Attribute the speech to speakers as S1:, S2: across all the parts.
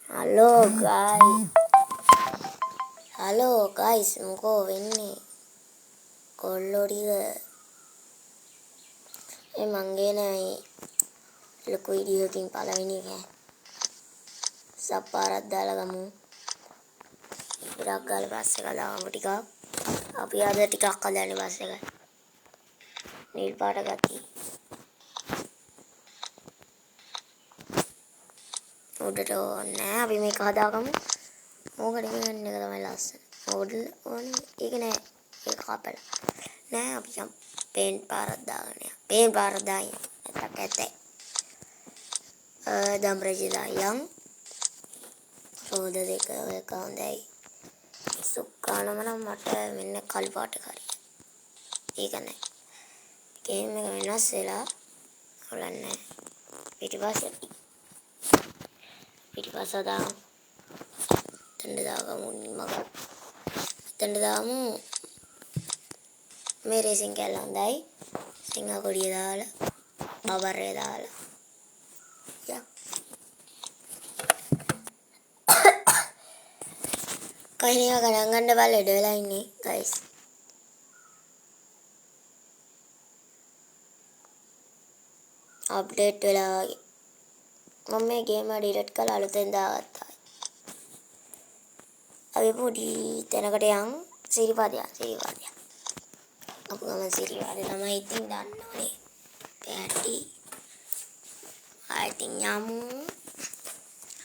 S1: Halo guys. Halo guys, මොකෝ වෙන්නේ? කොල්ලෝ ටික මංගේ නෑ ලොකු වීඩියෝකින් පළවෙනි එක. සප්පාරක් දාලා ගමු. ඉරක් ගාලා බස් එක දාමු ටිකක්. අපි අද ටිකක් හදන්නේ බස් එක. නිල් පාට ගත්තා. උඩට ඕනේ අපි මේක හදාගමු. මොකද මේක තමයි ලස්සන. මොඩල් ඕනේ. ඒක නෑ. ඒක කපලා. නෑ අපි යම් පේන්ට් පාරක් දාගෙන යන්න. පේන්ට් පාරක් දාන්න. නැත්තම් ඇතේ. දම්රජ දායම්. රෝද දෙක එක හොඳයි. සුක්කානම නම් මට මෙන්න කළු පාට කරේ. ඒක නෑ. ගේම් එක වෙනස් වෙලා හොලන්නේ. පිටිපස්ස දාමු. තෙන්ද දාගමු මග. තෙන්ද දාමු. මේ රේසින් කැල්ල හොඳයි. සිංහ කොඩිය දාලා බබරේ දාලා. යා. කයිනියා ගණන් ගන්න බල ලෙඩ වෙලා ඉන්නේ guys. අප්ඩේට් වෙලා වගේ. මම මේ ගේම ඩිලීට් කරලා අලුතෙන් දාගත්තා. අපි පොඩි තැනකට යන් සිරිපාදයක්. අපු ගමන් සිරිපාදේ තමයි ඉතින් දන්නවනේ. පැටි. ආයිතින් යමු.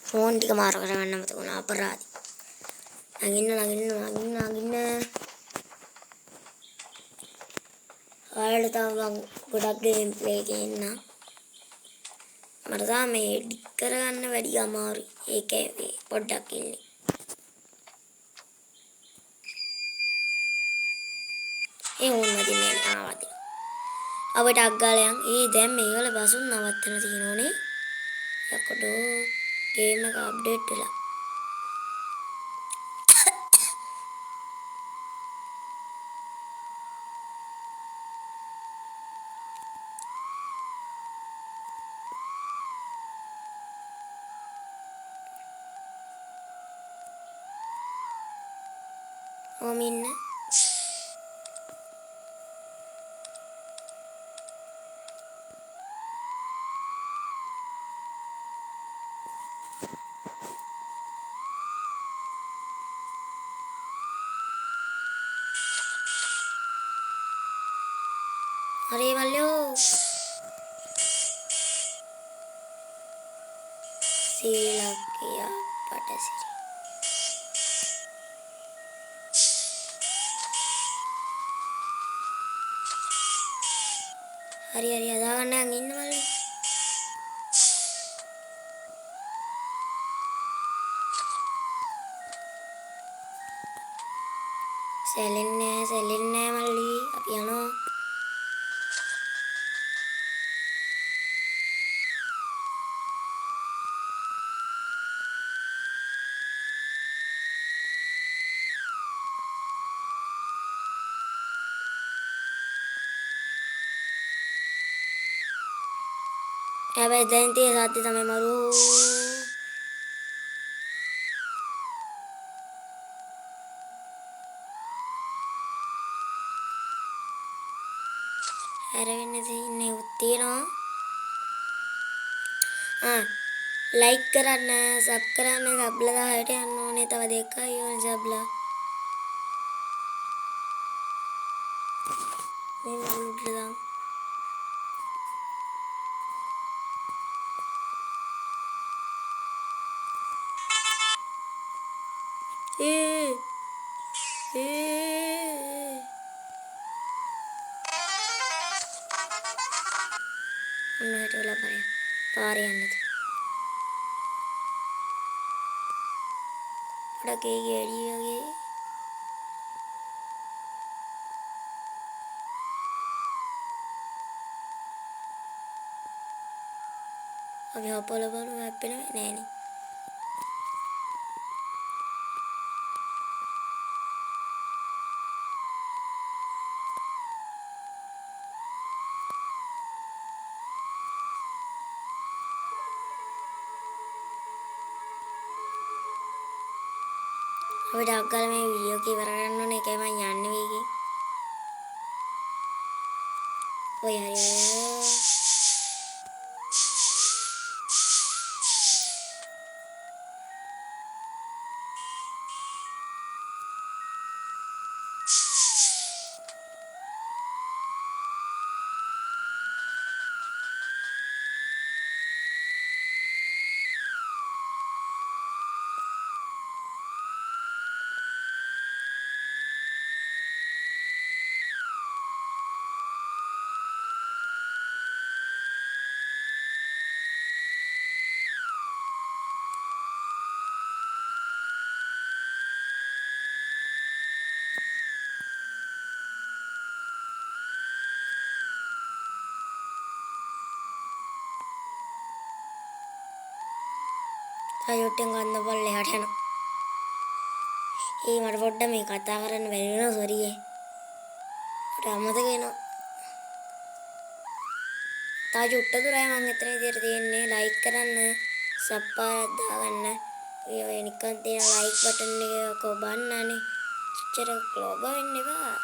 S1: ෆෝන් ටික මාර කරගන්න මතක වුණා අපරාධි. නගින්න. ඔයාලට තව ගොඩක් ගේම් ප්ලේ එකේ ඉන්න. මට තාම මේ එඩිට් කරගන්න වැඩි අමාරුයි. ඒකේ පොඩ්ඩක් ඉන්නේ. ඒ ඕන්න දින්නේ ආවද. අපිට අග්ගාලයන් දැන් මේවල බසුන් නවත්තන තියෙනෝනේ. යකඩෝ ගේම් එක අප්ඩේට් වෙලා. ඕමින්න හරි මල්ලෝ සීලකිය පටසිරි හරි අදාගන්න යන් ඉන්න මල්ලෝ සැලෙන්නේ මල්ලි අපි යනවා හැබැයි දැන් තියෙන සද්ද තමයි මරු හැරෙන්න තියෙන්නේ උත්තියනවා ලයික් කරන්න සබ් කරන්න සබ්ලා 10ට යන්න ඕනේ තව දෙකයි ඕනේ සබ්ලා මේ උඩට දාමු ඔන්න හිට වෙලා පාරේ යන්නද පොඩක් එළිය වගේ අපි හොපල බලමු හැප්පෙනව නෑනේ අපිට අක්කල මේ වීඩියෝ එක ඉවර කරන්න ඕනේ. ඒකයි මම යන්නේ වේගෙන්. ඔය හරි. අයොට්ටෙන් ගන්න බල්ල එහාට යනවා. මට පොඩ්ඩක් මේ කතා කරන්න බැරි වෙනවා සෝරි. මට අමතක වෙනවා. තා චුට්ට දුරයි මම එතන විදියට තියෙන්නේ. ලයික් කරන්න, සබ් පාරක් දාගන්න. ඔය නිකන් තියෙන ලයික් බටන් එක කොබන්නනේ. චර ක්ලෝබ වෙන්න එපා.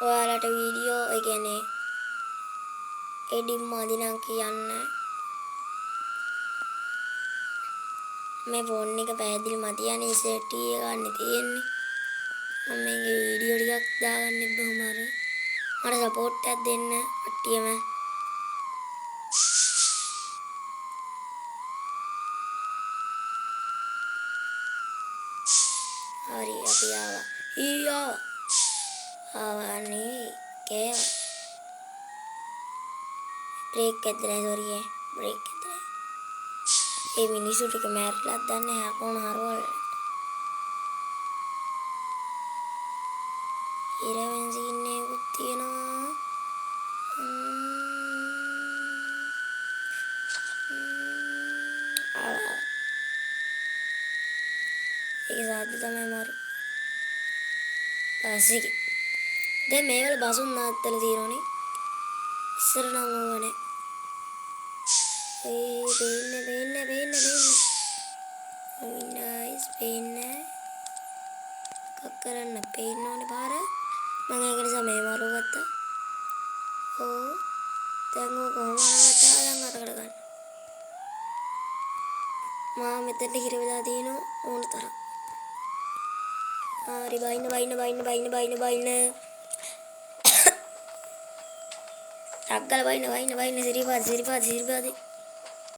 S1: ඔයාලට වීඩියෝ ඒ කියන්නේ එඩිට් මදි නම් කියන්න. මේ ෆෝන් එක පැහැදිලි මදි යන්නේ සෙට් එක ගන්න තියෙන්නේ. මම මේකේ වීඩියෝ ටිකක් දාගන්නෙත් බොහොම හරි. මට සපෝට් එකක් දෙන්න කට්ටියම. හරි අපි ආවා. ඊයා ආවනේ කේ බ්‍රේක් ඇදලා සෝරි බ්‍රේක් ඇදලා. ඒ මිනිස්සු ටික මැරලා දන්නේ නැහැ කොහොම හරවල. ඉරවෙන් සීන් එකකුත් තියෙනවා. ඒක සාද්ද තමයි මාරු. පස්සේ දැන් මේවල බසුන් නාත්තල තියෙනවනේ. ඉස්සර නම් ඕවනේ. වෙන්න. නයිස් වෙන්න. කරන්න පේන්න ඕනේ පාර. මම ඒක නිසා මේ මාරු ගත්තා. ඕ දැන් ඕක කොහොමද ගත්තා දැන් අරකට ගන්න. මම මෙතනට හිර වෙලා තියෙනවා ඕන තරම්. හරි බයින්න. ටග්ගල බයින්න සිරිපාද